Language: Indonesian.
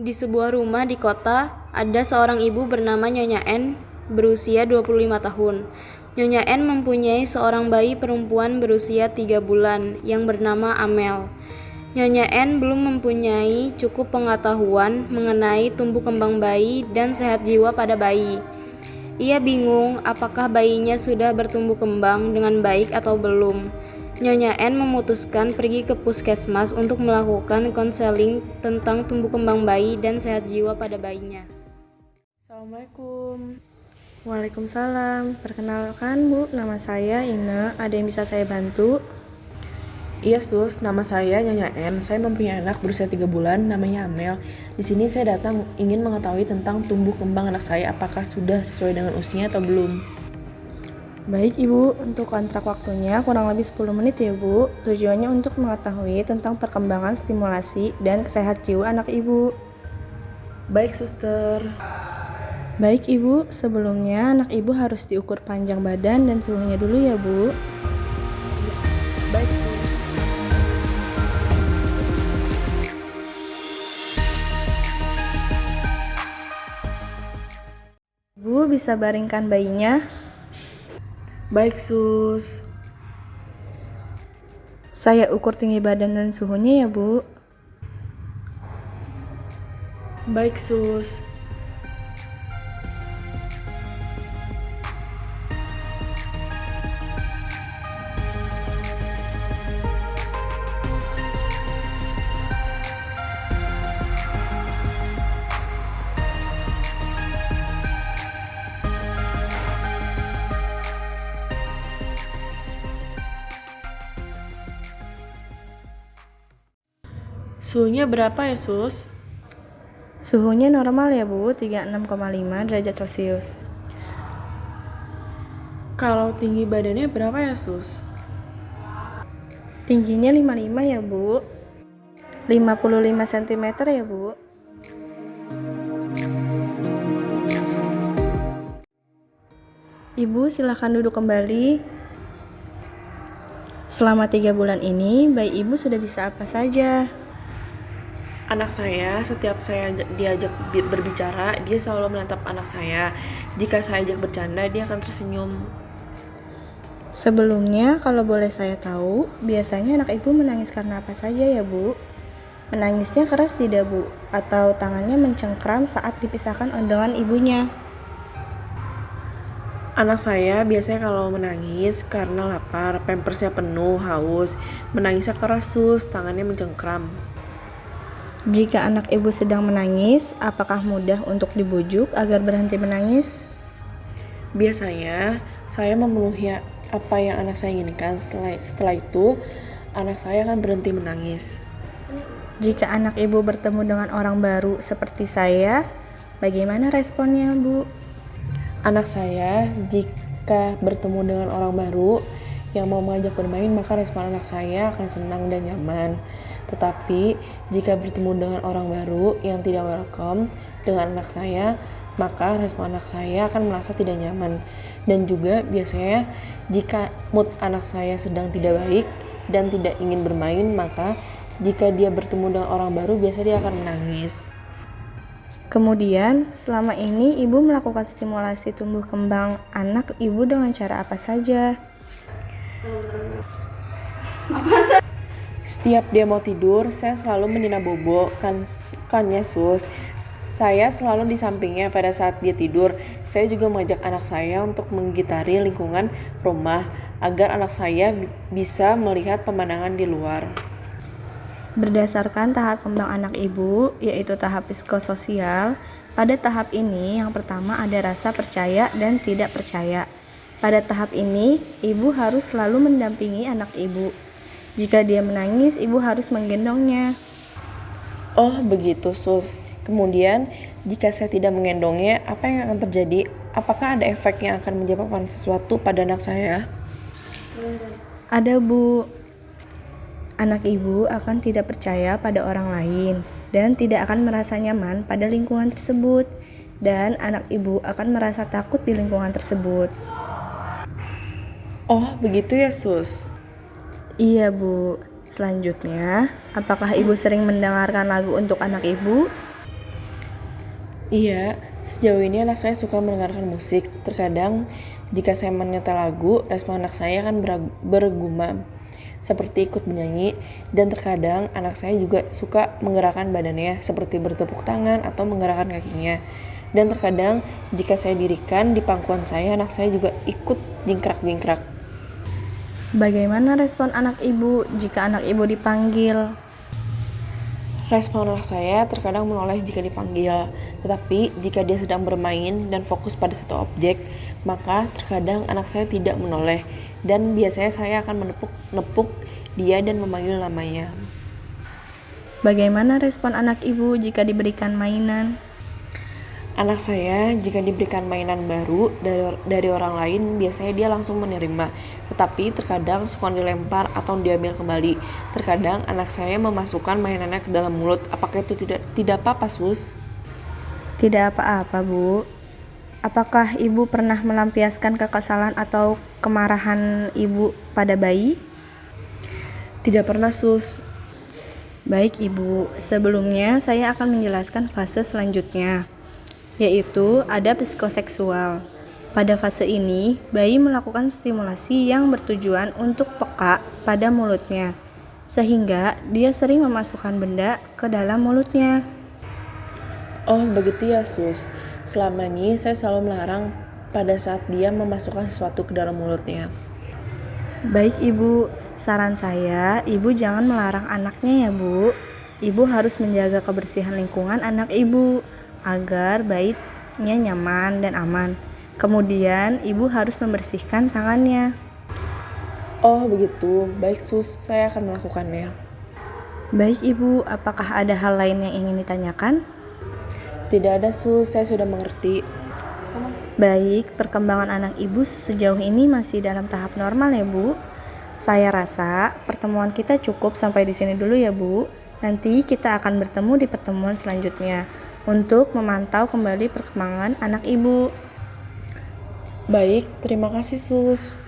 Di sebuah rumah di kota, ada seorang ibu bernama Nyonya N berusia 25 tahun. Nyonya N mempunyai seorang bayi perempuan berusia 3 bulan yang bernama Amel. Nyonya N belum mempunyai cukup pengetahuan mengenai tumbuh kembang bayi dan sehat jiwa pada bayi. Ia bingung apakah bayinya sudah bertumbuh kembang dengan baik atau belum. Nyonya N memutuskan pergi ke puskesmas untuk melakukan konseling tentang tumbuh kembang bayi dan sehat jiwa pada bayinya. Assalamualaikum. Waalaikumsalam. Perkenalkan Bu, nama saya Ine. Ada yang bisa saya bantu? Iya sus, nama saya Nyonya N. Saya mempunyai anak berusia 3 bulan, namanya Amel. Di sini saya datang ingin mengetahui tentang tumbuh kembang anak saya, apakah sudah sesuai dengan usianya atau belum. Baik Ibu, untuk kontrak waktunya kurang lebih 10 menit ya Bu. Tujuannya untuk mengetahui tentang perkembangan stimulasi dan sehat jiwa anak Ibu. Baik suster. Baik Ibu, sebelumnya anak Ibu harus diukur panjang badan dan suhunya dulu ya Bu. Baik sus. Ibu bisa baringkan bayinya. Baik sus. Saya ukur tinggi badan dan suhunya ya Bu. Baik sus. Suhunya berapa ya sus? Suhunya normal ya Bu, 36,5 derajat Celcius. Kalau tinggi badannya berapa ya sus? Tingginya 55 ya Bu. 55 cm ya Bu. Ibu silahkan duduk kembali. Selama 3 bulan ini, bayi Ibu sudah bisa apa saja? Anak saya, setiap saya diajak berbicara, dia selalu menatap anak saya. Jika saya ajak bercanda, dia akan tersenyum. Sebelumnya, kalau boleh saya tahu, biasanya anak Ibu menangis karena apa saja ya Bu? Menangisnya keras tidak Bu? Atau tangannya mencengkram saat dipisahkan dengan ibunya? Anak saya biasanya kalau menangis karena lapar, pampersnya penuh, haus. Menangisnya keras sus, tangannya mencengkram. Jika anak Ibu sedang menangis, apakah mudah untuk dibujuk agar berhenti menangis? Biasanya saya memenuhi apa yang anak saya inginkan. Setelah itu, anak saya akan berhenti menangis. Jika anak Ibu bertemu dengan orang baru seperti saya, bagaimana responnya Bu? Anak saya jika bertemu dengan orang baru yang mau mengajak bermain, maka respon anak saya akan senang dan nyaman. Tetapi jika bertemu dengan orang baru yang tidak welcome dengan anak saya, maka respon anak saya akan merasa tidak nyaman. Dan juga biasanya jika mood anak saya sedang tidak baik dan tidak ingin bermain, maka jika dia bertemu dengan orang baru, biasanya dia akan menangis. Kemudian, selama ini Ibu melakukan stimulasi tumbuh kembang anak Ibu dengan cara apa saja? Setiap dia mau tidur, saya selalu menina bobo, kan Yesus. Saya selalu di sampingnya pada saat dia tidur. Saya juga mengajak anak saya untuk menggitari lingkungan rumah agar anak saya bisa melihat pemandangan di luar. Berdasarkan tahap kembang anak Ibu, yaitu tahap psikososial, pada tahap ini yang pertama ada rasa percaya dan tidak percaya. Pada tahap ini, Ibu harus selalu mendampingi anak Ibu. Jika dia menangis, Ibu harus menggendongnya. Oh, begitu, sus. Kemudian, jika saya tidak menggendongnya, apa yang akan terjadi? Apakah ada efek yang akan menyebabkan sesuatu pada anak saya? Ada Bu. Anak Ibu akan tidak percaya pada orang lain dan tidak akan merasa nyaman pada lingkungan tersebut. Dan anak Ibu akan merasa takut di lingkungan tersebut. Oh, begitu ya, sus. Iya Bu. Selanjutnya, apakah Ibu sering mendengarkan lagu untuk anak Ibu? Iya, sejauh ini anak saya suka mendengarkan musik. Terkadang jika saya menyetel lagu, respon anak saya akan bergumam seperti ikut menyanyi, dan terkadang anak saya juga suka menggerakkan badannya seperti bertepuk tangan atau menggerakkan kakinya. Dan terkadang jika saya dirikan di pangkuan saya, anak saya juga ikut jingkrak-jingkrak. Bagaimana respon anak ibu jika anak ibu dipanggil? Respon anak saya terkadang menoleh jika dipanggil, tetapi jika dia sedang bermain dan fokus pada satu objek, maka terkadang anak saya tidak menoleh, dan biasanya saya akan menepuk dia dan memanggil namanya. Bagaimana respon anak ibu jika diberikan mainan? Anak saya jika diberikan mainan baru dari orang lain, biasanya dia langsung menerima, tetapi terkadang suka dilempar atau diambil kembali. Terkadang anak saya memasukkan mainannya ke dalam mulut. Apakah itu tidak apa-apa, Sus? Tidak apa-apa, Bu. Apakah ibu pernah melampiaskan kekesalan atau kemarahan ibu pada bayi? Tidak pernah, Sus. Baik, Ibu. Sebelumnya saya akan menjelaskan fase selanjutnya, yaitu ada psikoseksual. Pada fase ini, bayi melakukan stimulasi yang bertujuan untuk peka pada mulutnya, sehingga dia sering memasukkan benda ke dalam mulutnya. Oh, begitu ya, Sus. Selama ini saya selalu melarang pada saat dia memasukkan sesuatu ke dalam mulutnya. Baik, Ibu. Saran saya, Ibu jangan melarang anaknya ya, Bu. Ibu harus menjaga kebersihan lingkungan anak Ibu agar bayinya nyaman dan aman. Kemudian, Ibu harus membersihkan tangannya. Oh, begitu. Baik, Sus. Saya akan melakukannya. Baik, Ibu. Apakah ada hal lain yang ingin ditanyakan? Tidak ada, Sus. Saya sudah mengerti. Baik, perkembangan anak Ibu sejauh ini masih dalam tahap normal ya, Bu. Saya rasa pertemuan kita cukup sampai di sini dulu ya, Bu. Nanti kita akan bertemu di pertemuan selanjutnya untuk memantau kembali perkembangan anak Ibu. Baik, terima kasih, Sus.